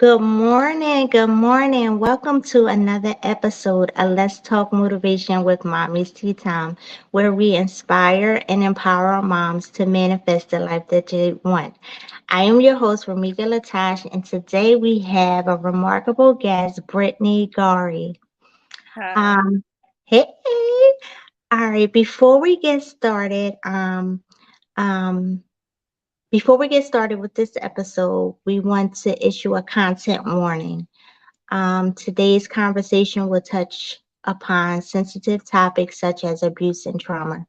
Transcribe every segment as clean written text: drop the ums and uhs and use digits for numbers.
Good morning. Good morning. Welcome to another episode of Let's Talk Motivation with Mommies Teatime, where we inspire and empower our moms to manifest the life that they want. I am your host, Ramika Latash, and today we have a remarkable guest, Brittney Guary. Hi. Um, hey. All right. Um, Before we get started with this episode, we want to issue a content warning. Today's conversation will touch upon sensitive topics such as abuse and trauma.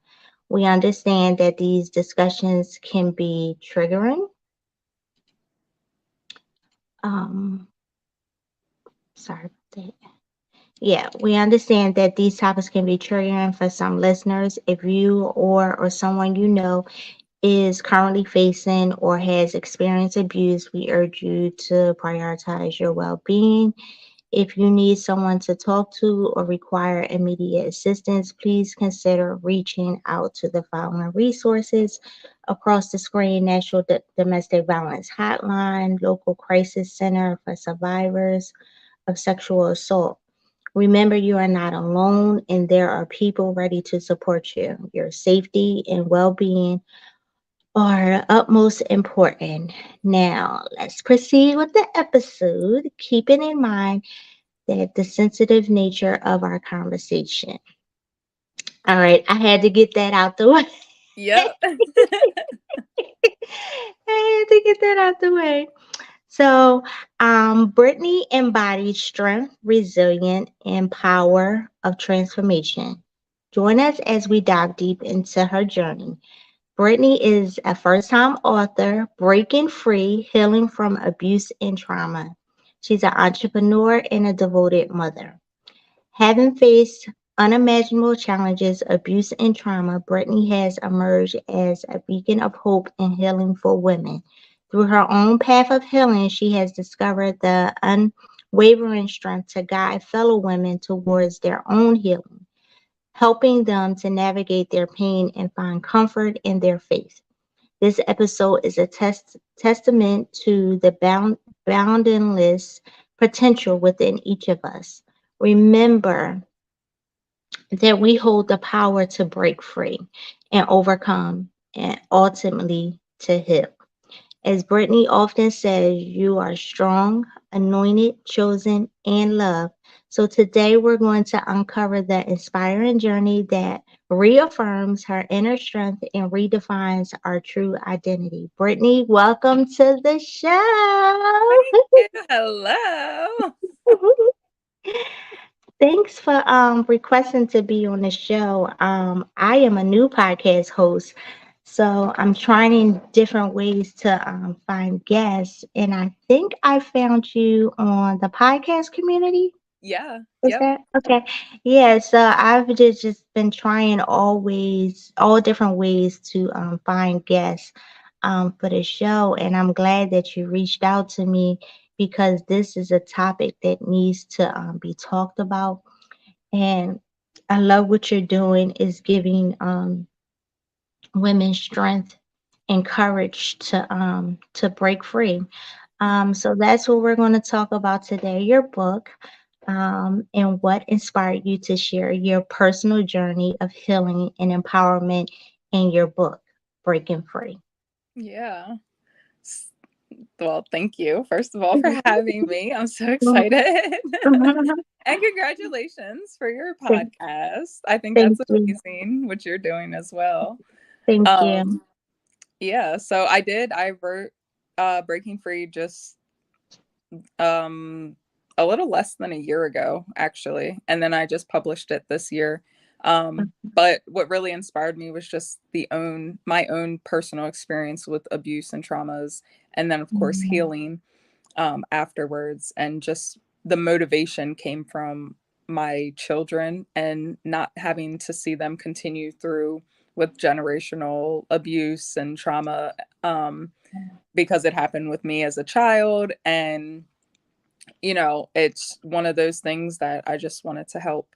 We understand that these discussions can be triggering. Um, sorry about that. Yeah, we understand that these topics can be triggering for some listeners. If you or someone you know is currently facing or has experienced abuse, we urge you to prioritize your well being. If you need someone to talk to or require immediate assistance, please consider reaching out to the following resources across the screen: National Domestic Violence Hotline, Local Crisis Center for Survivors of Sexual Assault. Remember, you are not alone, and there are people ready to support you. Your safety and well being are utmost important. Now, let's proceed with the episode, keeping in mind that the sensitive nature of our conversation. All right, I had to get that out the way. Yep. I had to get that out the way. So, Brittany embodies strength, resilience, and power of transformation. Join us as we dive deep into her journey. Brittany is a first time author, breaking free, healing from abuse and trauma. She's an entrepreneur and a devoted mother. Having faced unimaginable challenges, abuse, and trauma, Brittany has emerged as a beacon of hope and healing for women. Through her own path of healing, she has discovered the unwavering strength to guide fellow women towards their own healing, helping them to navigate their pain and find comfort in their faith. This episode is a testament to the boundless potential within each of us. Remember that we hold the power to break free and overcome and ultimately to heal. As Brittany often says, you are strong, anointed, chosen, and loved. So today we're going to uncover the inspiring journey that reaffirms her inner strength and redefines our true identity. Brittany, welcome to the show. Thank you. Hello. Thanks for requesting to be on the show. I am a new podcast host, so I'm trying different ways to find guests, and I think I found you on the podcast community. Yeah. Is Yep. that okay? Yeah, so I've just been trying all different ways to find guests for the show, and I'm glad that you reached out to me because this is a topic that needs to be talked about, and I love what you're doing is giving women strength and courage to break free. So that's what we're going to talk about today. Your book, and what inspired you to share your personal journey of healing and empowerment in your book, Breaking Free. Yeah. S- Well, thank you, first of all, for having me. I'm so excited. And congratulations for your Thank, podcast. I think thank that's you. amazing what you're doing as well. Thank you. Um, yeah, so I wrote Breaking Free just um a little less than a year ago actually, and then I just published it this year. But what really inspired me was just the own my own personal experience with abuse and traumas, and then of course Mhm. healing afterwards, and just the motivation came from my children and not having to see them continue through with generational abuse and trauma, because it happened with me as a child. And it's one of those things that I just wanted to help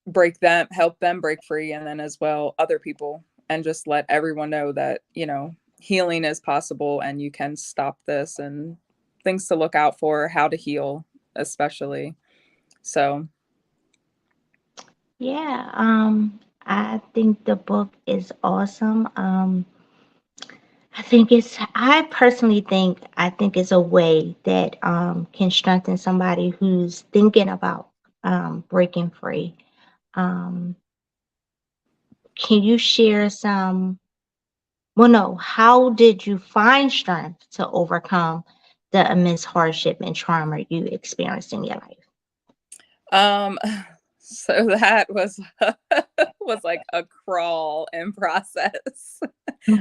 them break free, and then as well other people, and just let everyone know that healing is possible and you can stop this and things to look out for, how to heal, especially. So, Yeah, I think the book is awesome. I personally think, I think it's a way that can strengthen somebody who's thinking about breaking free. Um, can you share some, well, no, how did you find strength to overcome the immense hardship and trauma you experienced in your life? um, so that was was like a crawl in process.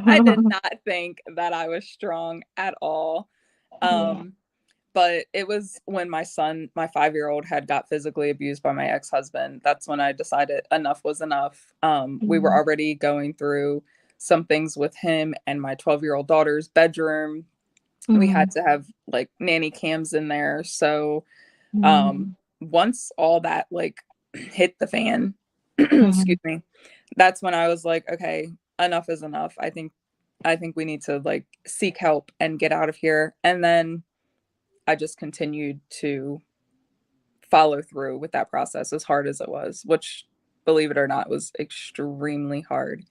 I did not think that I was strong at all. Yeah. Um, but it was when my son, my 5-year-old, had got physically abused by my ex-husband. That's when I decided enough was enough. We were Mhm. already going through some things with him and my 12-year-old daughter's bedroom. We had Mhm. to have like nanny cams in there. So Mhm. once all that like hit the fan, Mhm. excuse me, that's when I was like, okay, enough is enough. I think we need to like seek help and get out of here. And then I just continued to follow through with that process as hard as it was, which, believe it or not, was extremely hard.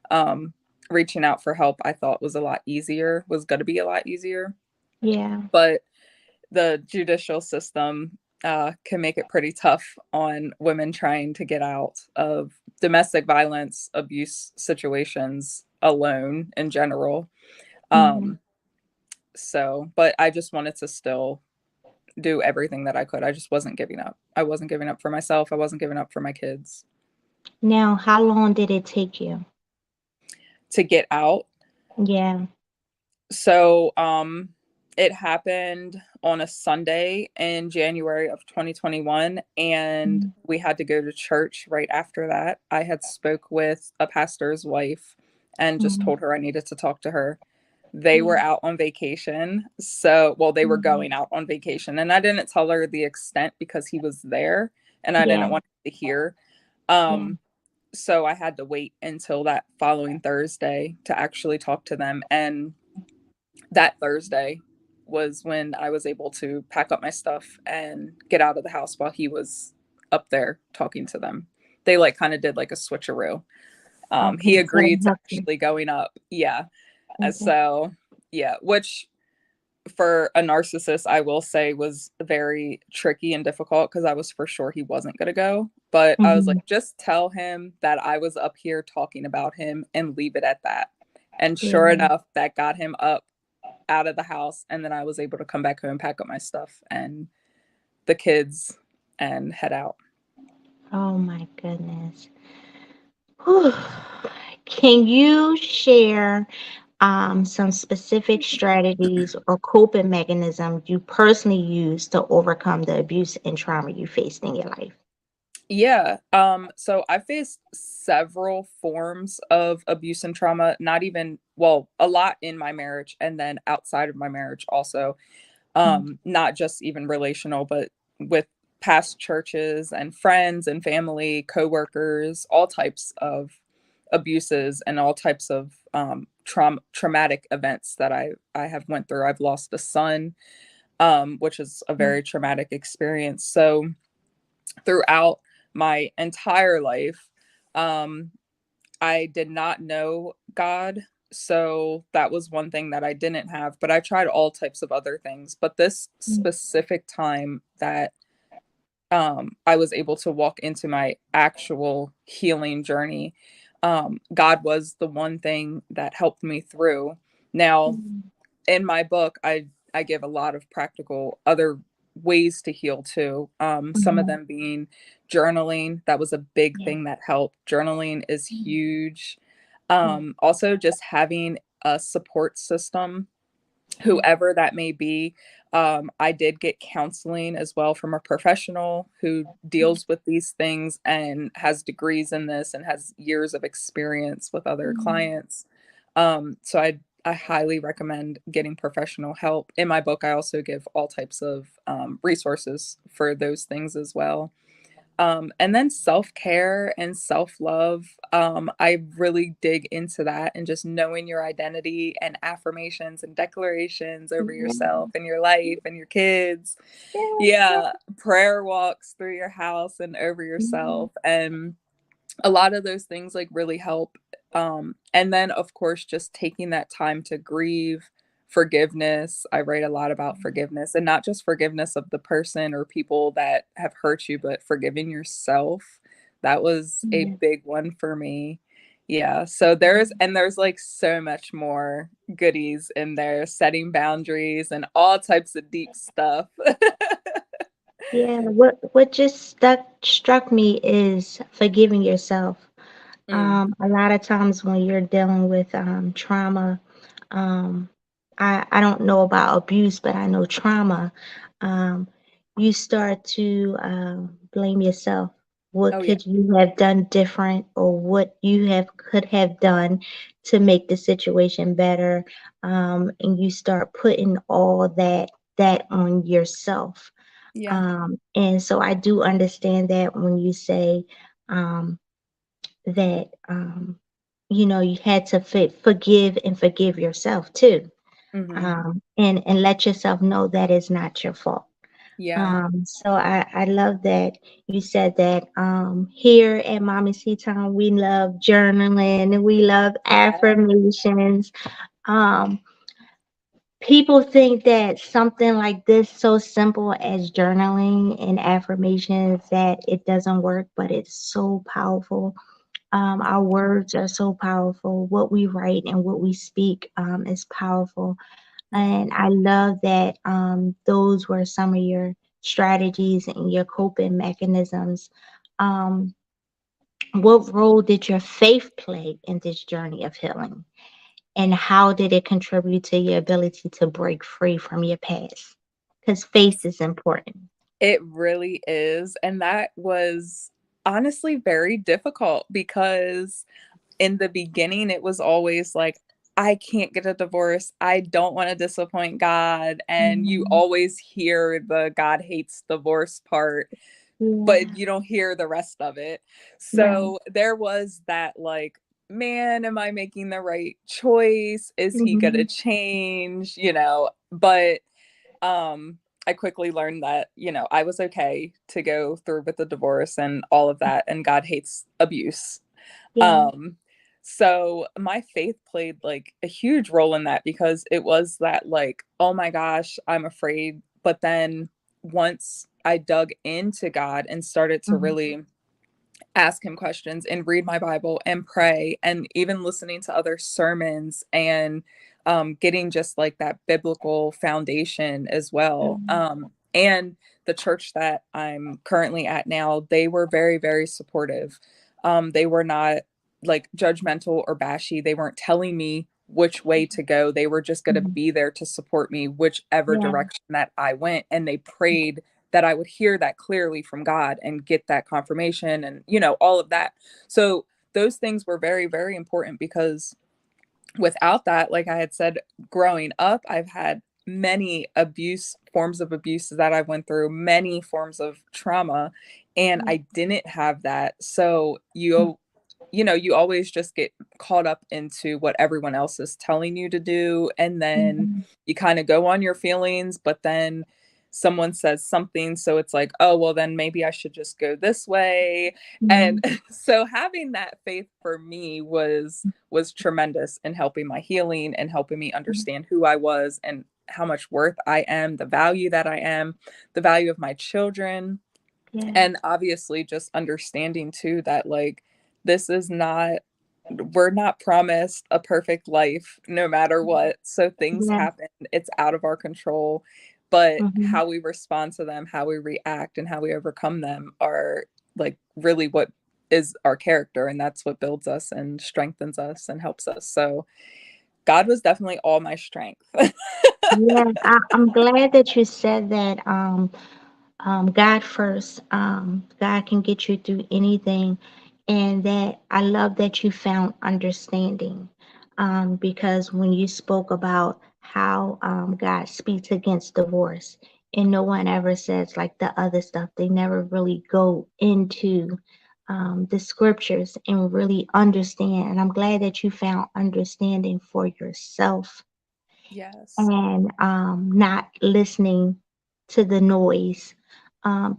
Um, Reaching out for help, I thought was a lot easier, was going to be a lot easier, Yeah. but the judicial system can make it pretty tough on women trying to get out of domestic violence, abuse situations alone in general. Mhm. Um, but I just wanted to still do everything that I could. I just wasn't giving up. I wasn't giving up for myself. I wasn't giving up for my kids. Now, how long did it take you? To get out. Yeah. So, it happened on a Sunday in January of 2021, and Mhm. we had to go to church right after that. I had spoke with a pastor's wife and just Mhm. told her I needed to talk to her. They were Yeah. out on vacation. So, well, they were Mhm. going out on vacation, and I didn't tell her the extent because he was there and I didn't Yeah. want to hear. Yeah. Um, so I had to wait until that following Thursday to actually talk to them. And that Thursday was when I was able to pack up my stuff and get out of the house while he was up there talking to them. They like kind of did like a switcheroo. Okay. He So they agreed to helped you. actually going up. Yeah. Okay. So, yeah, which for a narcissist, I will say was very tricky and difficult because I was for sure he wasn't going to go. But I was Mhm. like, just tell him that I was up here talking about him and leave it at that. And sure Yeah. enough, that got him up out of the house. And then I was able to come back home, pack up my stuff and the kids and head out. Oh my goodness. Whew. Can you share some specific strategies or coping mechanisms you personally use to overcome the abuse and trauma you faced in your life? Yeah. So I faced several forms of abuse and trauma, not even, well, a lot in my marriage and then outside of my marriage also. Mm. Not just even relational, but with past churches and friends and family, coworkers, all types of abuses and all types of traumatic events that I have went through. I've lost a son, which is a very traumatic experience. So throughout my entire life, um, I did not know God. So that was one thing that I didn't have, but I tried all types of other things. But this Mm. specific time that I was able to walk into my actual healing journey, God was the one thing that helped me through. Now, Mm. in my book, I give a lot of practical other ways to heal too. Some of Mhm. them being journaling. That was a big Yeah. thing that helped. Journaling is Mm. huge. Yeah. Also, just having a support system, Yeah. whoever that may be. I did get counseling as well from a professional who deals with these things and has degrees in this and has years of experience with other Mm. clients. So I highly recommend getting professional help. In my book, I also give all types of resources for those things as well. And then self-care and self-love. I really dig into that, and just knowing your identity and affirmations and declarations over yourself and your life and your kids. Yeah. Yeah, prayer walks through your house and over Yeah. yourself. And a lot of those things like really help. And then of course just taking that time to grieve, forgiveness. I write a lot about forgiveness, and not just forgiveness of the person or people that have hurt you, but forgiving yourself. That was a Yeah. big one for me. Yeah, so there's like so much more goodies in there, setting boundaries and all types of deep stuff. Yeah, what just struck me is forgiving yourself. Mm. A lot of times when you're dealing with trauma, um, I don't know about abuse, but I know trauma. Um, you start to blame yourself. What Oh yeah. could you have done different, or what you have could have done to make the situation better? And you start putting all that on yourself. Yeah. And so I do understand that when you say that you had to forgive and forgive yourself too, Hmm. and let yourself know that it's not your fault. Yeah. So I love that you said that here at Mommy Teatime we love journaling and we love Yeah. affirmations. Um, People think that something like this, so simple as journaling and affirmations, that it doesn't work, but it's so powerful. Our words are so powerful. What we write and what we speak is powerful. Yeah. And I love that those were some of your strategies and your coping mechanisms. Um, what role did your faith play in this journey of healing? And how did it contribute to your ability to break free from your past? Because faith is important. It really is. And that was honestly very difficult, because in the beginning, it was always like, I can't get a divorce. I don't want to disappoint God. And you Mhm. always hear the God hates divorce part, but Yeah, you don't hear the rest of it. right. So there was that, like, man, am I making the right choice? Is he going to Mhm. change? But I quickly learned that, I was okay to go through with the divorce and all of that, and God hates abuse. Yeah. Um, so my faith played like a huge role in that, because it was that, like, oh my gosh, I'm afraid. But then once I dug into God and started to Mhm. really ask him questions and read my Bible and pray, and even listening to other sermons, and getting just like that biblical foundation as well. Mhm. And the church that I'm currently at now, they were very, very supportive. They were not like judgmental or bashy. They weren't telling me which way to go. They were just going to Mhm. be there to support me, whichever Yeah. direction that I went. And they prayed that I would hear that clearly from God and get that confirmation, and, all of that. So those things were very, very important, because without that, like I had said, growing up, I've had many forms of abuse that I went through, many forms of trauma, and Yeah. I didn't have that. So you always just get caught up into what everyone else is telling you to do, and then Mhm. you kind of go on your feelings, but then someone says something, so it's like, oh well, then maybe I should just go this way. And Mhm. so having that faith for me was tremendous in helping my healing and helping me Mhm. understand who I was and how much worth I am, the value that I am, the value of my children. Yeah. And obviously just understanding too that, like, this is not we're not promised a perfect life no matter what. So things Yeah. happen, it's out of our control, but Mhm. how we respond to them, how we react, and how we overcome them are like really what is our character, and that's what builds us and strengthens us and helps us. So God was definitely all my strength. Yeah. I'm glad that you said that. God first. God can get you through anything, and that I love that you found understanding. Because when you spoke about how God speaks against divorce, and no one ever says like the other stuff. They never really go into the scriptures and really understand. And I'm glad that you found understanding for yourself Yes. and not listening to the noise.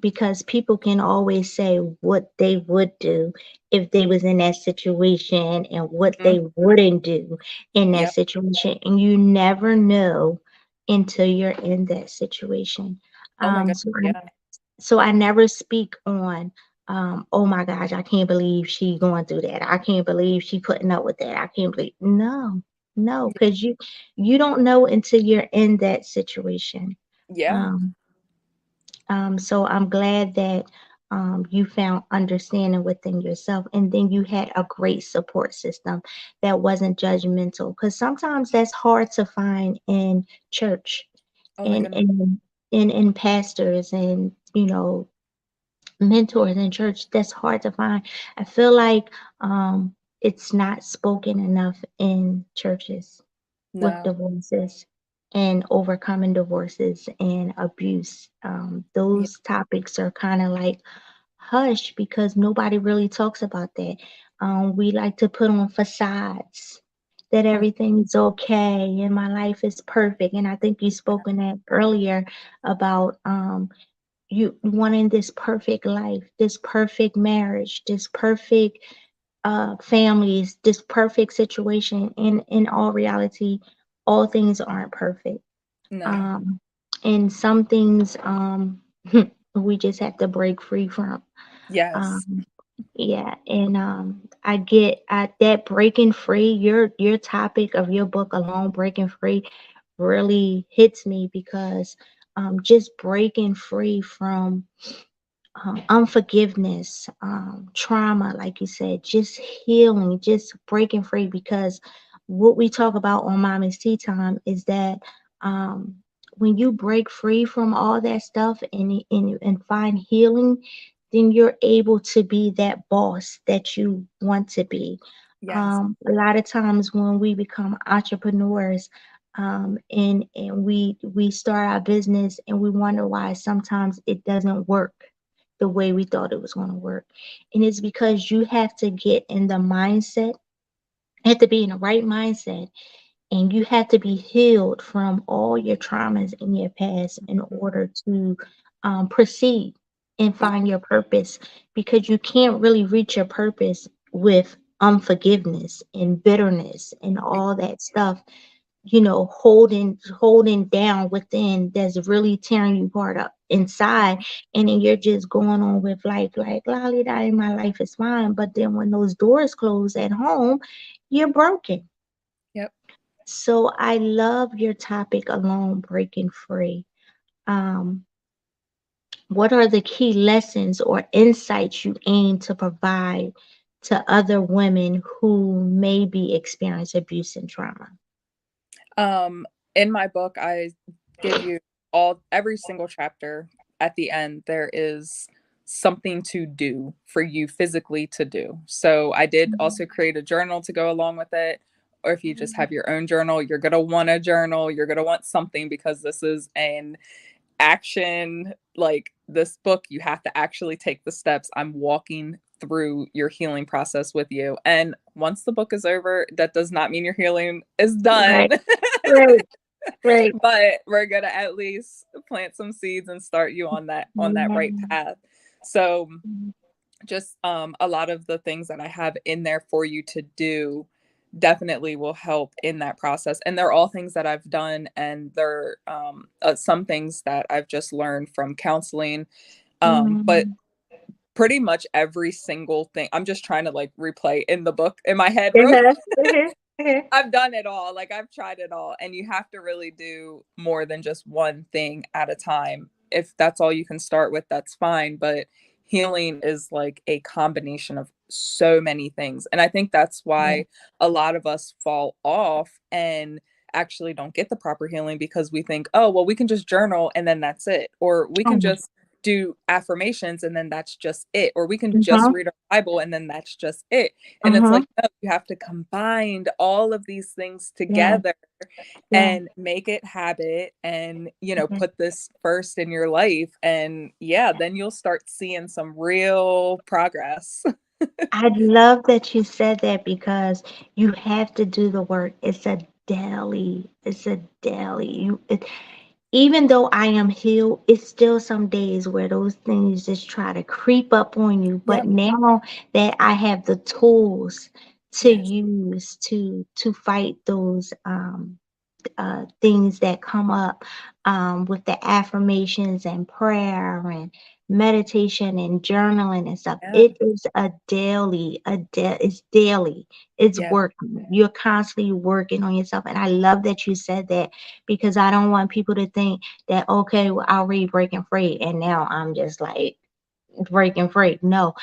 Because people can always say what they would do if they was in that situation and what Mhm. they wouldn't do in that Yep. situation, and you never know until you're in that situation. Oh my God. So Yeah. I never speak on, oh my gosh, I can't believe she going through that. I can't believe she putting up with that. I can't believe, no, no, because you don't know until you're in that situation. Yeah. Um, so I'm glad that you found understanding within yourself, and then you had a great support system that wasn't judgmental. Because sometimes that's hard to find in church Oh my and goodness. in pastors and mentors in church. That's hard to find. I feel like it's not spoken enough in churches with No. divorces and overcoming divorces and abuse. Yeah. Those topics are kind of like hush because nobody really talks about that. We like to put on facades that Mm. everything's okay and my life is perfect. And I think you spoke in that earlier about you wanting this perfect life, this perfect marriage, this perfect families, this perfect situation. And in all reality, all things aren't perfect. No. Um, and some things we just have to break free from. Yes. Um, yeah, and I get that breaking free. Your topic of your book alone, breaking free, really hits me because just breaking free from unforgiveness, trauma, like you said, just healing, just breaking free. Because what we talk about on Mommy's Tea Time is that um, when you break free from all that stuff and find healing, then you're able to be that boss that you want to be. Yes. A lot of times when we become entrepreneurs, and we start our business and we wonder why sometimes it doesn't work the way we thought it was going to work. And it's because you have to get in the mindset, have to be in the right mindset, and you have to be healed from all your traumas in your past in order to proceed and Yeah. find your purpose. Because you can't really reach your purpose with unforgiveness and bitterness and all that stuff, holding down within, that's really tearing you apart up inside. And then you're just going on with like lolly dolly, my life is fine. But then when those doors close at home, you're broken. Yep. So I love your topic alone, breaking free. um what are the key lessons or insights you aim to provide to other women who may be experiencing abuse and trauma? Um, in my book, I give you every single chapter. At the end, there is something to do for you physically to do. So I did also create a journal to go along with it. Or if you just have your own journal, you're gonna want a journal. You're gonna want something because this is an action. Like this book, you have to actually take the steps. I'm walking through your healing process with you. And once the book is over, that does not mean your healing is done. Right, right, right. But we're gonna at least plant some seeds and start you on that right Amen. path. So just a lot of the things that I have in there for you to do definitely will help in that process. And they're all things that I've done, and they're some things that I've just learned from counseling. But Mhm. pretty much every single thing I'm just trying to like replay in the book in my head real. Uh-huh, uh-huh, uh-huh. I've done it all. Like I've tried it all. And you have to really do more than just one thing at a time. If that's all you can start with, that's fine. But healing is like a combination of so many things. And I think that's Yeah. why a lot of us fall off and actually don't get the proper healing because we think, oh, well, we can just journal and then that's it. Or we can Oh, just do affirmations and then that's just it, or we can just Uh-huh. read our Bible and then that's just it. And it's Uh-huh. like, no, you have to combine all of these things Yeah. together Yeah. and make it habit and, Yeah. put this first in your life. And yeah, then you'll start seeing some real progress. I love that you said that because you have to do the work. It's a daily. It's a daily. Even though I am healed, it's still some days where those things just try to creep up on you. But Yep. now that I have the tools to Yes. use to fight those things that come up with the affirmations and prayer and meditation and journaling and stuff. Yeah. It is it's daily. It's Yeah. work. You're constantly working on yourself. And I love that you said that because I don't want people to think that, okay, well, I'll read Breaking Free and now I'm just like breaking free. No,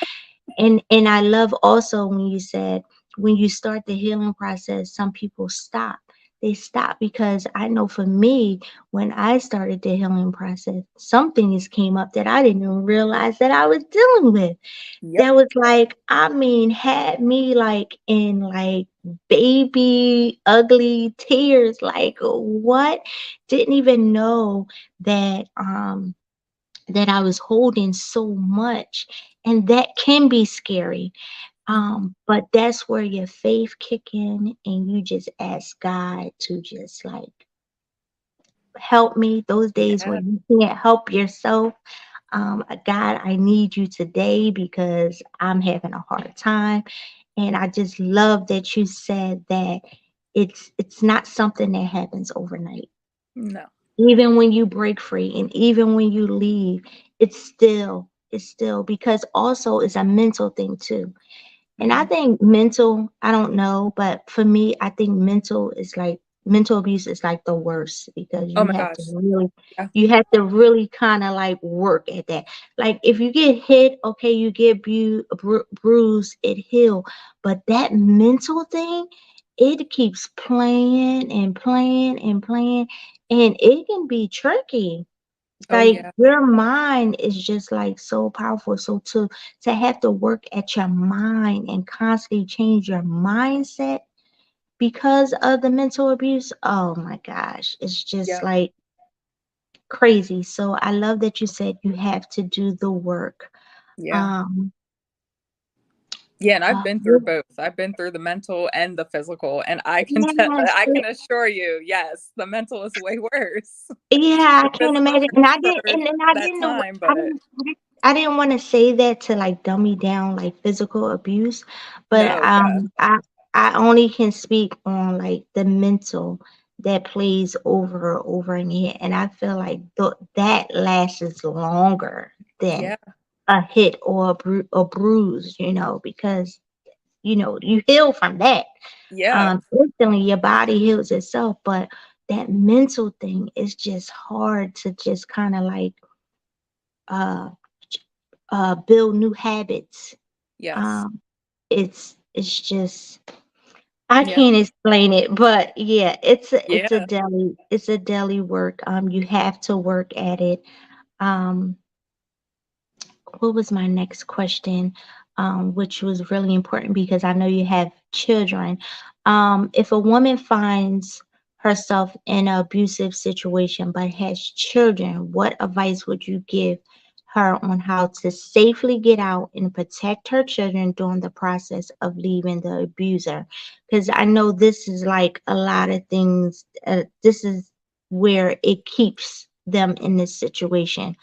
and I love also when you said when you start the healing process, some people stop. They stop because I know for me, when I started the healing process, some things came up that I didn't even realize that I was dealing with. Yep. That was like, I mean, had me like in like baby ugly tears. Like what? Didn't even know that I was holding so much. And that can be scary. Mhm. But that's where your faith kick in and you just ask God to just like help me those days Yeah. when you can't help yourself. God, I need you today because I'm having a hard time. And I just love that you said that it's not something that happens overnight. No. Even when you break free and even when you leave, it's still because also it's a mental thing too. And I Mhm. think mental, I don't know, but for me, I think mental abuse is like the worst because Oh my gosh. Yeah. you have to really kind of like work at that. Like if you get hit, okay, you get bruised, it heal, but that mental thing, it keeps playing and playing and playing, and it can be tricky. Oh Like yeah. your mind is just like so powerful. So to have to work at your mind and constantly change your mindset because of the mental abuse, oh my gosh, it's just Yeah. like crazy. So I love that you said you have to do the work. Yeah. Um, Yeah, and I've been through yeah, both. I've been through the mental and the physical, and I can yes, I can assure you, yes, the mental is way worse. yeah, I The can't physical imagine. And takes I didn't, the and I that didn't know, time, but I didn't want to say that to like dummy down like physical abuse, but no, yeah, I only can speak on like the mental that plays over in here, and I feel like that lasts longer than yeah, a hit or a bruise, because you heal from that. yeah, Instantly your body heals itself, but that mental thing is just hard to just kind of like uh build new habits. yes, um it's just I yeah, can't explain it, but yeah, yeah. it's a daily work. You have to work at it. um what was my next question, which was really important because I know you have children. If a woman finds herself in an abusive situation but has children, what advice would you give her on how to safely get out and protect her children during the process of leaving the abuser? Because I know this is like a lot of things. This is where it keeps them in this situation.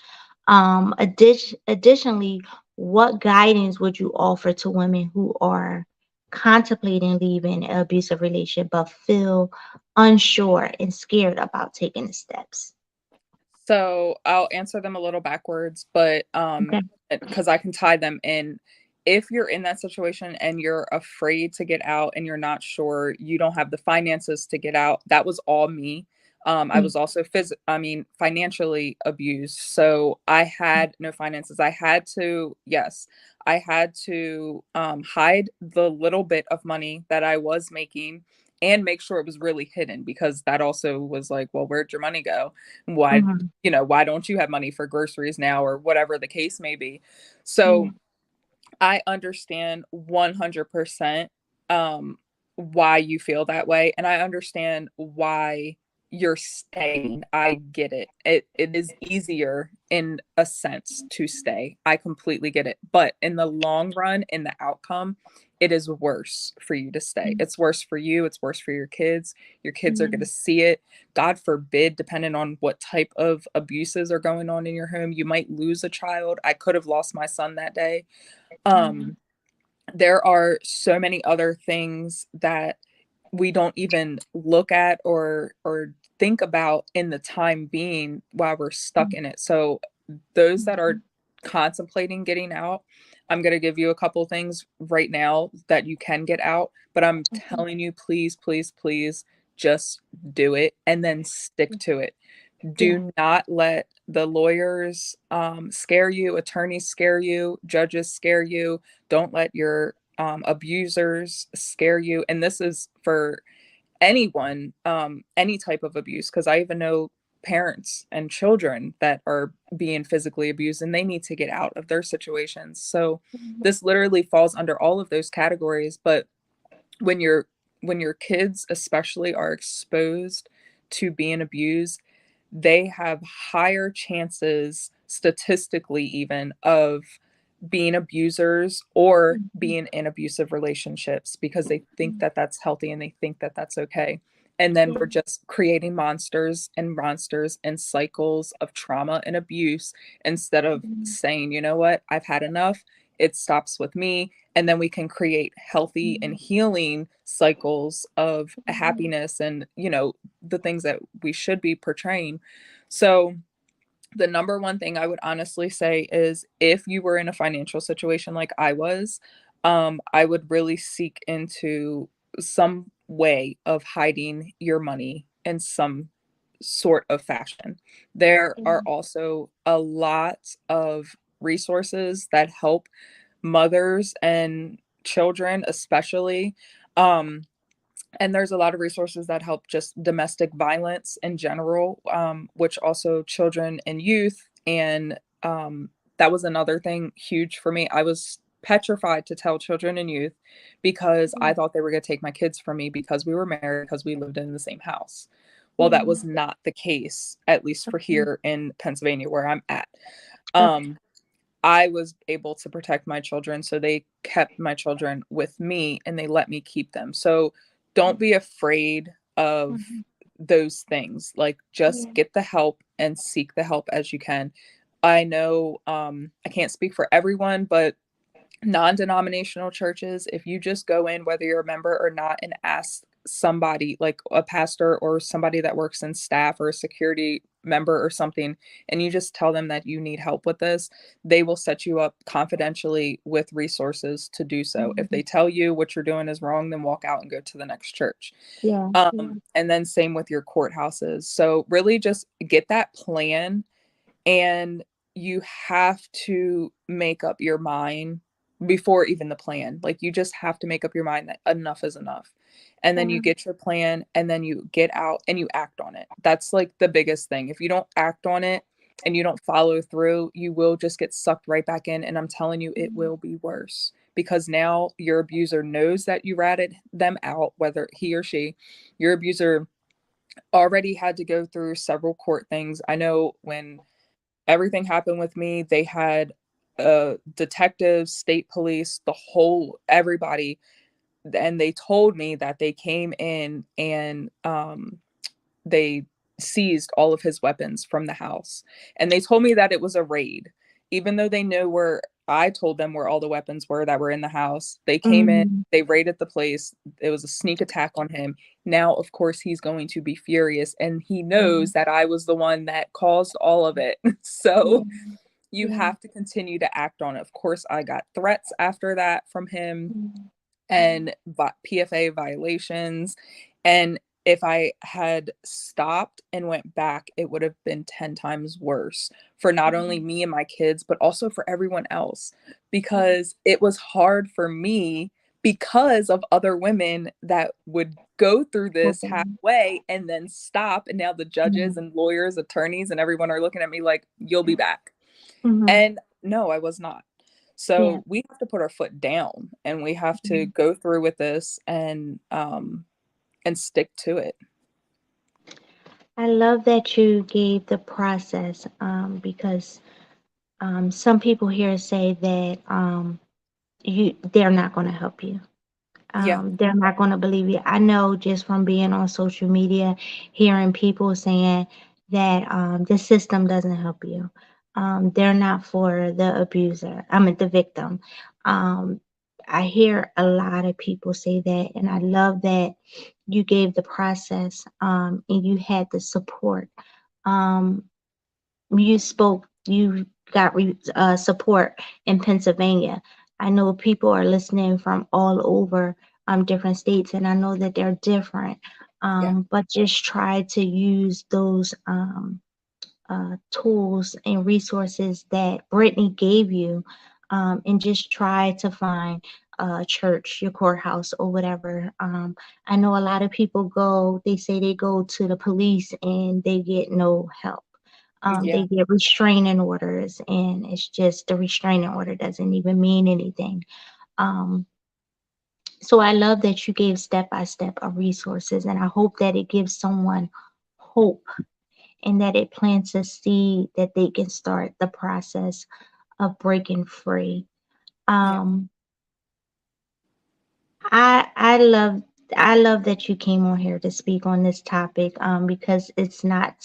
Additionally, what guidance would you offer to women who are contemplating leaving an abusive relationship but feel unsure and scared about taking the steps? So I'll answer them a little backwards, but Okay. because I can tie them in. If you're in that situation and you're afraid to get out and you're not sure, you don't have the finances to get out. That was all me. I Mm, was also financially abused. So I had no finances. I had to, yes, I had to hide the little bit of money that I was making and make sure it was really hidden, because that also was like, well, where'd your money go? Why, Mhm. why don't you have money for groceries now, or whatever the case may be? Yeah. So I understand 100% why you feel that way. And I understand why you're staying. I get it. It is easier in a sense to stay. I completely get it. But in the long run, in the outcome, it is worse for you to stay. Mhm. It's worse for you. It's worse for your kids. Your kids are Yeah. going to see it. God forbid, depending on what type of abuses are going on in your home, you might lose a child. I could have lost my son that day. Yeah. um there are so many other things that we don't even look at or think about in the time being while we're stuck in it. So those that are contemplating getting out, I'm going to give you a couple things right now that you can get out, but I'm Okay. telling you, please, please, please just do it and then stick to it. Yeah. Do not let the lawyers scare you, attorneys scare you, judges scare you. Don't let your abusers scare you. And this is for anyone, any type of abuse, because I even know parents and children that are being physically abused and they need to get out of their situations. So this literally falls under all of those categories. But when your kids especially are exposed to being abused, they have higher chances, statistically even, of being abusers or Mhm. being in abusive relationships, because they think that that's healthy and they think that that's okay. And then Yeah. we're just creating monsters and monsters and cycles of trauma and abuse, instead of saying, you know what, I've had enough. It stops with me. And then we can create healthy and healing cycles of happiness and, the things that we should be portraying. So, the number one thing I would honestly say is, if you were in a financial situation like I was, I would really seek into some way of hiding your money in some sort of fashion. There are also a lot of resources that help mothers and children, especially. Um, and there's a lot of resources that help just domestic violence in general, which also children and youth. And that was another thing huge for me. I was petrified to tell children and youth, because I thought they were going to take my kids from me because we were married, because we lived in the same house. Well, Yeah. that was not the case, at least for Okay. here in Pennsylvania where I'm at. Okay. Um, I was able to protect my children, so they kept my children with me and they let me keep them. So don't be afraid of Mhm. those things. Like, just Yeah. get the help and seek the help as you can. I know, I can't speak for everyone, but non-denominational churches, if you just go in, whether you're a member or not, and ask somebody like a pastor or somebody that works in staff or a security member or something, and you just tell them that you need help with this, they will set you up confidentially with resources to do so. If Mhm. they tell you what you're doing is wrong, then walk out and go to the next church. Yeah. And then same with your courthouses. So really just get that plan, and you have to make up your mind before even the plan. Like, you just have to make up your mind that enough is enough. And then you Yeah. get your plan, and then you get out and you act on it. That's like the biggest thing. If you don't act on it and you don't follow through, you will just get sucked right back in. And I'm telling you, it will be worse, because now your abuser knows that you ratted them out, whether he or she, your abuser already had to go through several court things. I know when everything happened with me, they had detectives, state police, the whole everybody, and they told me that they came in and they seized all of his weapons from the house. And they told me that it was a raid, even though they knew where I told them where all the weapons were that were in the house. They came in, Mhm. they raided the place. It was a sneak attack on him. Now, of course, he's going to be furious, and he Yeah. knows that I was the one that caused all of it. Yeah. So you Yeah. have to continue to act on it. Of course, I got threats after that from him, Mhm. and PFA violations. And if I had stopped and went back, it would have been 10 times worse for not only me and my kids, but also for everyone else, because it was hard for me because of other women that would go through this Okay. halfway and then stop. And now the judges Mhm. and lawyers, attorneys, and everyone are looking at me like, you'll be back. Mhm. And no, I was not. Yeah. So we have to put our foot down and we have to Mhm. go through with this and stick to it. I love that you gave the process because some people here say that they're not going to help you. Yeah. They're not going to believe you. I know just from being on social media, hearing people saying that the system doesn't help you. They're not for the abuser. I mean, the victim. Um, I hear a lot of people say that, and I love that you gave the process and you had the support. Um, you got support in Pennsylvania. I know people are listening from all over different states, and I know that they're different. Yeah. But just try to use those tools and resources that Brittany gave you, and just try to find a church, your courthouse, or whatever. I know a lot of people they say they go to the police and they get no help. They Yeah. get restraining orders, and it's just the restraining order doesn't even mean anything. Um, so I love that you gave step by step of resources, and I hope that it gives someone hope and that it plants a seed that they can start the process of breaking free. Yeah. Um, I love that you came on here to speak on this topic because it's not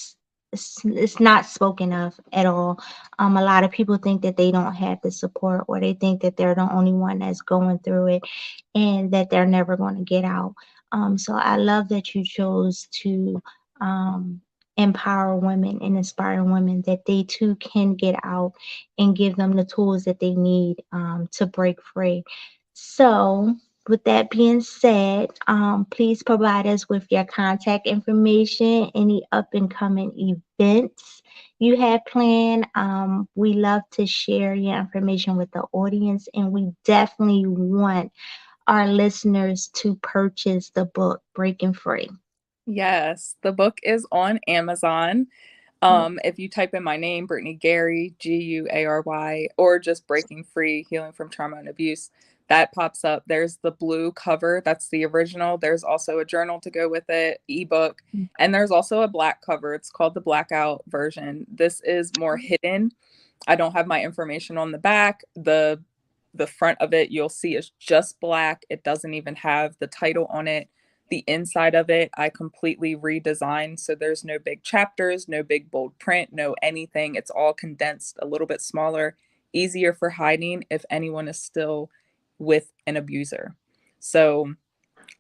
spoken of at all. A lot of people think that they don't have the support, or they think that they're the only one that's going through it and that they're never going to get out. So I love that you chose to um, empower women and inspire women that they too can get out and give them the tools that they need to break free. So, with that being said, please provide us with your contact information, any up and coming events you have planned. We love to share your information with the audience, and we definitely want our listeners to purchase the book Breaking Free. Yes. The book is on Amazon. Yeah. If you type in my name, Brittney Guary, Guary, or just Breaking Free, Healing from Trauma and Abuse, that pops up. There's the blue cover. That's the original. There's also a journal to go with it, ebook. And there's also a black cover. It's called the blackout version. This is more hidden. I don't have my information on the back. The front of it you'll see is just black. It doesn't even have the title on it. The inside of it I completely redesigned, so there's no big chapters, no big bold print, no anything. It's all condensed, a little bit smaller, easier for hiding if anyone is still with an abuser. So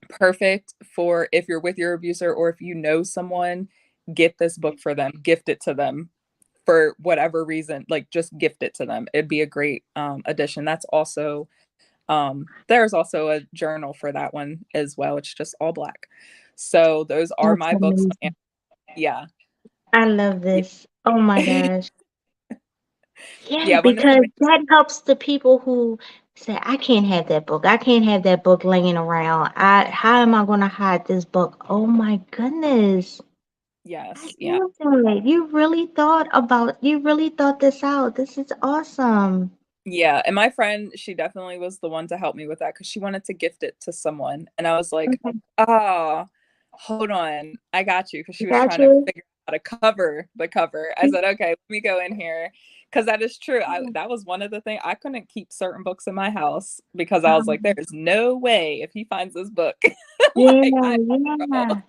perfect for if you're with your abuser, or if you know someone, get this book for them, gift it to them for whatever reason, like just gift it to them. It'd be a great addition. That's also there's also a journal for that one as well. It's just all black. So those are That's my books on amazing. yeah. I love Yeah. this. Oh my gosh. Yeah, Yeah, when the because submission, that helps the people who say, I can't have that book. I can't have that book laying around. How am I going to hide this book? Oh my goodness. I yes, yeah. love it. You really thought this out. This is awesome. Yeah, and my friend, she definitely was the one to help me with that because she wanted to gift it to someone. And I was like, Okay. "Ah, hold on. I got you." Because she was Got trying to you. figure out how to cover the cover. I said, "Okay, let me go in here." Because that is true. That was one of the things. I couldn't keep certain books in my house because I was like, Um, "There's no way if he finds this book, yeah, like I'm in yeah. trouble."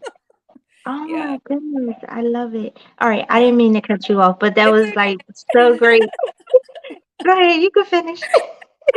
Oh Yeah. my goodness. I love it. All right. I Yeah. didn't mean to cut you off, but that It's was okay. like so great. Go ahead. You can finish.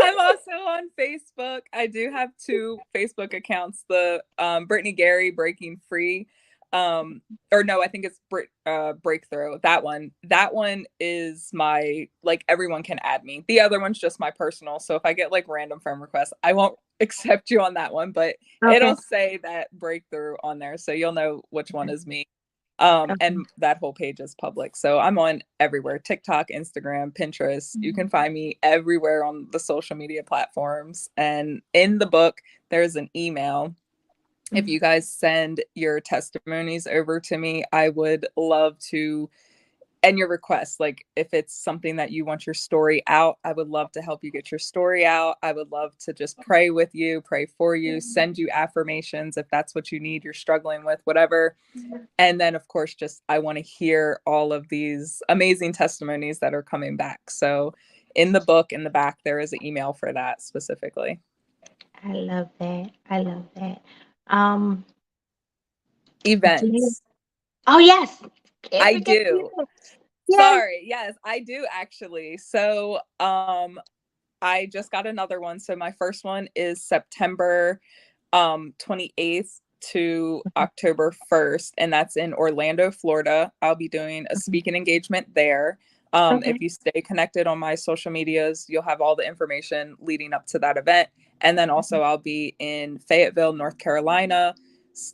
I'm also on Facebook. I do have two Facebook accounts. The Brittney Guary Breaking Free, or no, I think it's Breakthrough. That one. That one is my, like, everyone can add me. The other one's just my personal. So if I get like random friend requests, I won't accept you on that one, but Okay. it'll say that Breakthrough on there, so you'll know which one is me. Okay. And that whole page is public. So I'm on everywhere: TikTok, Instagram, Pinterest. You can find me everywhere on the social media platforms. And in the book, there's an email. If you guys send your testimonies over to me, I would love to, and your requests, like if it's something that you want your story out, I would love to help you get your story out. I would love to just pray with you, pray for you, send you affirmations if that's what you need, you're struggling with, whatever. And then, of course, just I want to hear all of these amazing testimonies that are coming back. So in the book, in the back, there is an email for that specifically. I love that. I love that. Um, do you? Events. Oh yes, can't I forget the do. event. Yes. Sorry. Yes, I do actually. So I just got another one. So my first one is September 28th to October 1st, and that's in Orlando, Florida. I'll be doing a speaking engagement there. Okay. If you stay connected on my social medias, you'll have all the information leading up to that event. And then also I'll be in Fayetteville, North Carolina,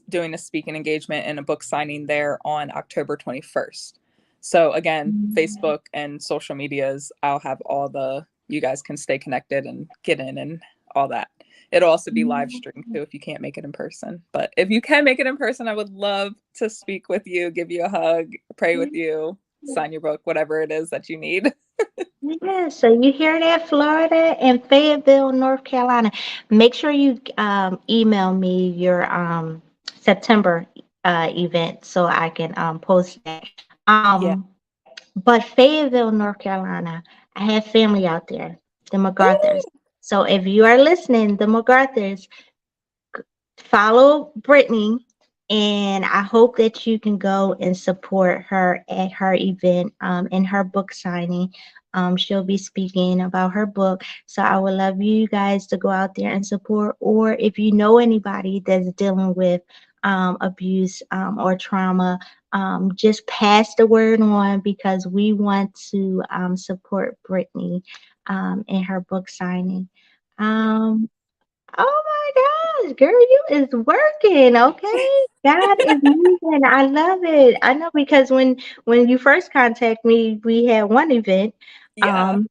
doing a speaking engagement and a book signing there on October 21st. So again, Facebook and social medias, I'll have all the, you guys can stay connected and get in and all that. It'll also be live streamed too if you can't make it in person. But if you can make it in person, I would love to speak with you, give you a hug, pray with you, sign your book, whatever it is that you need. Yeah, so you hear that, Florida and Fayetteville, North Carolina. Make sure you email me your September event so I can post that. Yeah. Um, but Fayetteville, North Carolina, I have family out there, the MacArthurs. Ooh, So if you are listening, the MacArthurs, follow Brittney, and I hope that you can go and support her at her event in her book signing. She'll be speaking about her book. So I would love you guys to go out there and support, or if you know anybody that's dealing with abuse or trauma, just pass the word on because we want to support Brittney in her book signing. yeah. Um, Oh my gosh, girl, you is working, okay? God is moving. I love it. I know because when you first contact me, we had one event, Yeah. um,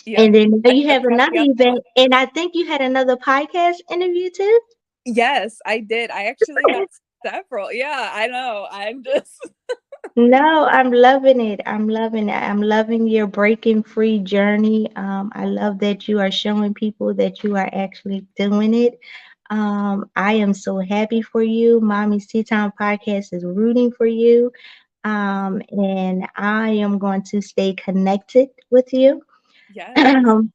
Yep. and then now I you just have got another the other one. event, and I think you had another podcast interview too. Yes, I did. I actually got several. Yeah, I know. I'm just No, I'm loving it. I'm loving it. I'm loving your breaking free journey. I love that you are showing people that you are actually doing it. I am so happy for you. Mommy's Tea Time Podcast is rooting for you. And I am going to stay connected with you yes.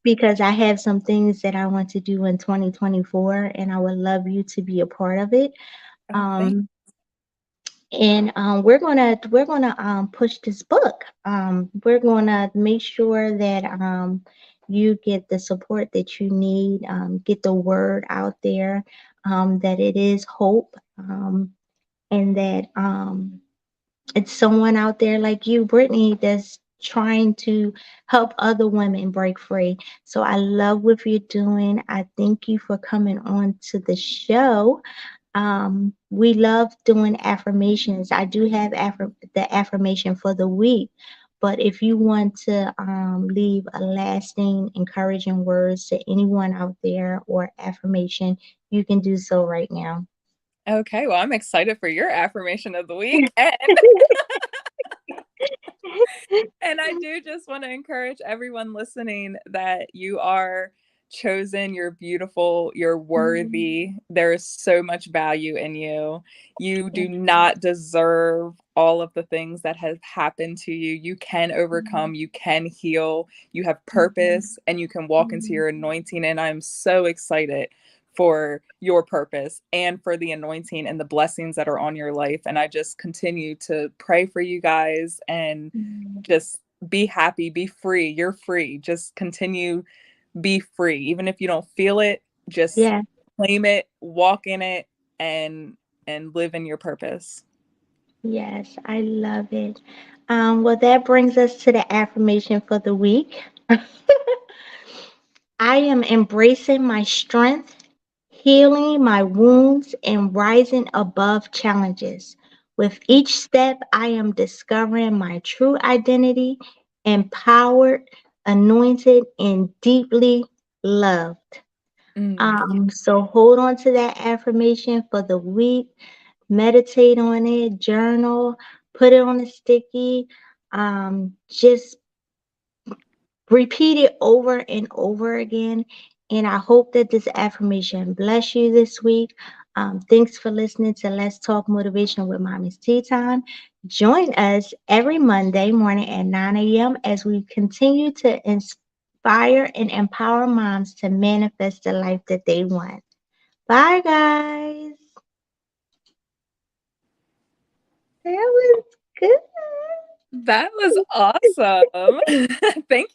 because I have some things that I want to do in 2024, and I would love you to be a part of it. Oh, thank Um, and we're gonna push this book. We're gonna make sure that you get the support that you need. Get the word out there that it is hope, and that it's someone out there like you, Brittany, that's trying to help other women break free. So I love what you're doing. I thank you for coming on to the show. We love doing affirmations. I do have the affirmation for the week, but if you want to leave a lasting, encouraging words to anyone out there or affirmation, you can do so right now. Okay, well, I'm excited for your affirmation of the week. And I do just want to encourage everyone listening that you are chosen, you're beautiful, you're worthy. There is so much value in you. You do not deserve all of the things that have happened to you. You can overcome, you can heal, you have purpose, and you can walk into your anointing. And I'm so excited for your purpose and for the anointing and the blessings that are on your life. And I just continue to pray for you guys and just be happy, be free. You're free. Just continue, be free. Even if you don't feel it, just Yeah. claim it, walk in it, and live in your purpose. Yes, I love it. Well, that brings us to the affirmation for the week. I am embracing my strength, healing my wounds, and rising above challenges. With each step, I am discovering my true identity, empowered, anointed, and deeply loved. Mm. So hold on to that affirmation for the week. Meditate on it, journal, put it on a sticky. Just repeat it over and over again. And I hope that this affirmation bless you this week. Thanks for listening to Let's Talk Motivation with Mommy's Tea Time. Join us every Monday morning at 9 a.m. as we continue to inspire and empower moms to manifest the life that they want. Bye, guys. That was good. That was awesome. Thank